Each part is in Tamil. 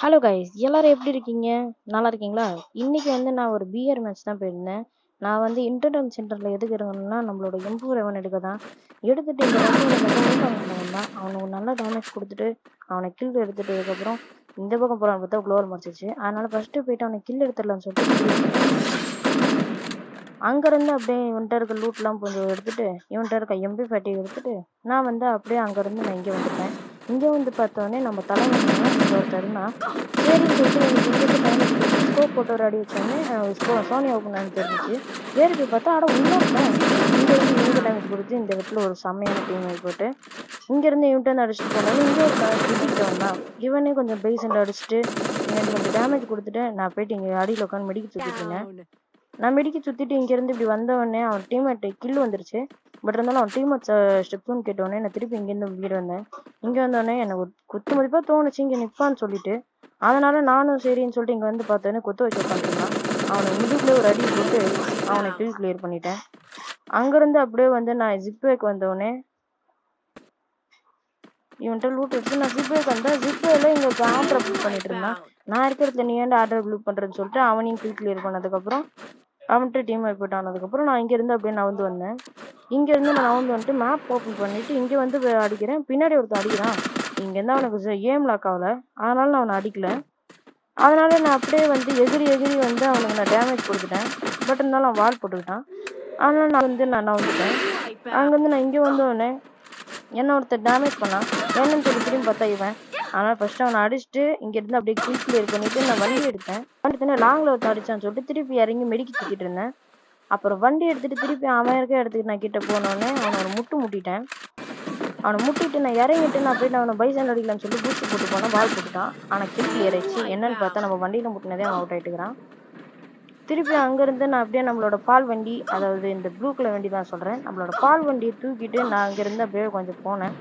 ஹலோ கைஸ் எல்லாரும் எப்படி இருக்கீங்க? நல்லா இருக்கீங்களா? இன்னைக்கு நான் ஒரு பிஆர் மேட்ச் தான் போயிருந்தேன். நான் இன்டர்நெட் சென்டர்ல எதுக்கு இறங்கணும்னா நம்மளோட எம்பு ரெவன் எடுக்க தான். எடுத்துட்டு இந்த வந்தான் அவனுக்கு நல்ல டேமேஜ் கொடுத்துட்டு அவனை கில் எடுத்துட்டதுக்கப்புறம் இந்த பக்கம் போறான்னு பார்த்தா குளோவல் மறைச்சிச்சு. அதனால ஃபர்ஸ்ட் போயிட்டு அவனை கில் எடுத்துடலாம்னு சொல்லிட்டு அங்கேருந்து அப்படியே இவன்கிட்ட இருக்க லூட்லாம் கொஞ்சம் எடுத்துட்டு இவன்கிட்ட இருக்க எம்பி ஃபேட்டி எடுத்துட்டு நான் அப்படியே அங்கேருந்து நான் இங்கே வந்துட்டேன். இங்கே பார்த்தோன்னே நம்ம தலைவன் ஒருத்தர்னா சரின்னு சொல்லிட்டு எனக்கு ஸ்கோப் போட்டு ஒரு அடி வச்சோடனே சோனியா ஓப்பன் தெரிஞ்சிச்சு. ஏறி போய் பார்த்தா இன்னொரு இங்கே டேமேஜ் கொடுத்து இந்த இடத்துல ஒரு செம்மையான டீம் போட்டு இங்கேருந்து இவன்ட்டு அடிச்சுட்டு போனாலும் இங்கே ஒரு கிட்ட வந்தான். இவனே கொஞ்சம் பேசண்ட் அடிச்சுட்டு எனக்கு கொஞ்சம் டேமேஜ் கொடுத்துட்டு நான் போயிட்டு இங்கே அடியில் உட்காந்து மெடிக்க சுற்றிட்டு இருந்தேன். நான் மெடிக்க சுற்றிட்டு இங்கேருந்து இப்படி வந்தவொடனே அவன் டீம்மேட் கில் வந்துருச்சு. பட் இருந்தாலும் அவன் டீம்மேட் ஸ்டெப்ஸுன்னு கேட்டோடனே நான் திருப்பி இங்கேருந்து வீடு வந்தேன். இங்கே வந்தோடனே எனக்கு குத்து மதிப்பாக தோணுச்சு இங்கே நிற்பான்னு சொல்லிட்டு. அதனால நானும் சரின்னு சொல்லிட்டு இங்கே பார்த்தோன்னே குத்து வச்சு உட்காந்துருந்தான். அவனை முதுகுல ஒரு அடி போட்டு அவனை கிளியர் பண்ணிட்டேன். அங்கேருந்து அப்படியே நான் ஜிப்வேக்கு வந்தோடனே இவன்கிட்ட லூட் வச்சு நான் ஜிப்வேக்கு வந்தேன். ஜிப்வேல இங்கே ஆர்டர் ப்ளூட் பண்ணிட்டு இருந்தான். நான் இருக்கிறதுல நீ ஏன்டா ஆர்டர் ப்ளூட் பண்ணுறேன்னு சொல்லிட்டு அவனையும் கிளியர் பண்ணதுக்கப்புறம் அவன்கிட்ட டீம் போயிட்டு ஆனதுக்கப்புறம் நான் இங்கேருந்து அப்படியே நவுந்து வந்தேன். இங்கேருந்து நான் நவுந்து வந்துட்டு மேப் ஓப்பன் பண்ணிவிட்டு இங்கே அடிக்கிறேன். பின்னாடி ஒருத்தன் அடிக்கிறான். இங்கேருந்து அவனுக்கு ஏம் லாக் ஆகலை. அதனால நான் அவனை அடிக்கலை. அதனால நான் அப்படியே எகிரி அவனுக்கு நான் டேமேஜ் கொடுத்துட்டேன். பட் இருந்தாலும் அவன் வால் போட்டுக்கிட்டான். அதனால நான் நவுந்துட்டேன். அங்கேருந்து நான் இங்கே வந்தோடனே என்ன ஒருத்தர் டேமேஜ் பண்ணான். என்னன்னு சொல்லி திரும்பி பார்த்தா இவன். ஆனால் ஃபர்ஸ்ட் அவனை அடிச்சுட்டு இங்கேருந்து அப்படியே கிளியர் பண்ணிட்டு நான் வண்டி எடுத்தேன். லாங்கில் ஒருத்தர் அடிச்சான்னு சொல்லிட்டு திருப்பி இறங்கி மெடிக்க சுற்றிட்டு இருந்தேன். அப்புறம் வண்டி எடுத்துட்டு திருப்பி அவன் இருக்க இடத்துக்கு நான் கிட்ட போனோடனே அவனை ஒரு முட்டிட்டேன். அவனை முட்டிட்டு நான் இறங்கிட்டு நான் போயிட்டு அவனை பைசன் அடிக்கலான்னு சொல்லிட்டு பூஸ்ட் போட்டு போனேன். வால் போட்டுட்டான். ஆனால் கிளியர் ஆயிடுச்சு. என்னன்னு பார்த்தா நம்ம வண்டியில் முட்டினதே அவன் அவுட் ஆகிட்டுக்கிறான். திருப்பி அங்கேருந்து நான் அப்படியே நம்மளோட பால் வண்டி, அதாவது இந்த ப்ளூ கலர் வண்டி தான் சொல்கிறேன், நம்மளோட பால் வண்டியை தூக்கிட்டு நான் அங்கேருந்து அப்படியே கொஞ்சம் போனேன்.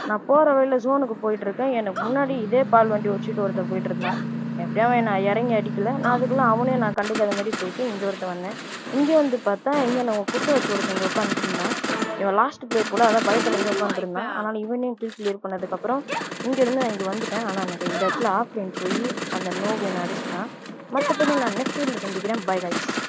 நான் போகிற வழியில் ஜோனுக்கு போயிட்டுருக்கேன். எனக்கு முன்னாடி இதே பால் வண்டி வச்சுட்டு ஒருத்தர் போயிட்டுருந்தேன். எப்படியும் நான் இறங்கி அடிக்கல. நான் அதுக்குள்ளே அவனே நான் கண்டுக்காத மாதிரி போயிட்டு இங்கே ஒருத்தர் வந்தேன். இங்கே பார்த்தா இங்கே நம்ம குத்த வச்சு ஒருத்தங்க உட்காந்துருந்தான். இவன் லாஸ்ட் பிளே கூட அதான் பயத்தில் இங்கே உட்காந்துருந்தான். ஆனால் இவனையும் கிளியர் பண்ணதுக்கப்புறம் இங்கேருந்து நான் இங்கே வந்துட்டேன். ஆனால் எனக்கு இந்த இடத்துல ஆஃப்லைன் போய் அந்த நோவை அடிச்சுட்டான். மற்றபடி நான் நெக்ஸ்ட் வீடியோ சந்திக்கிறேன். Bye guys.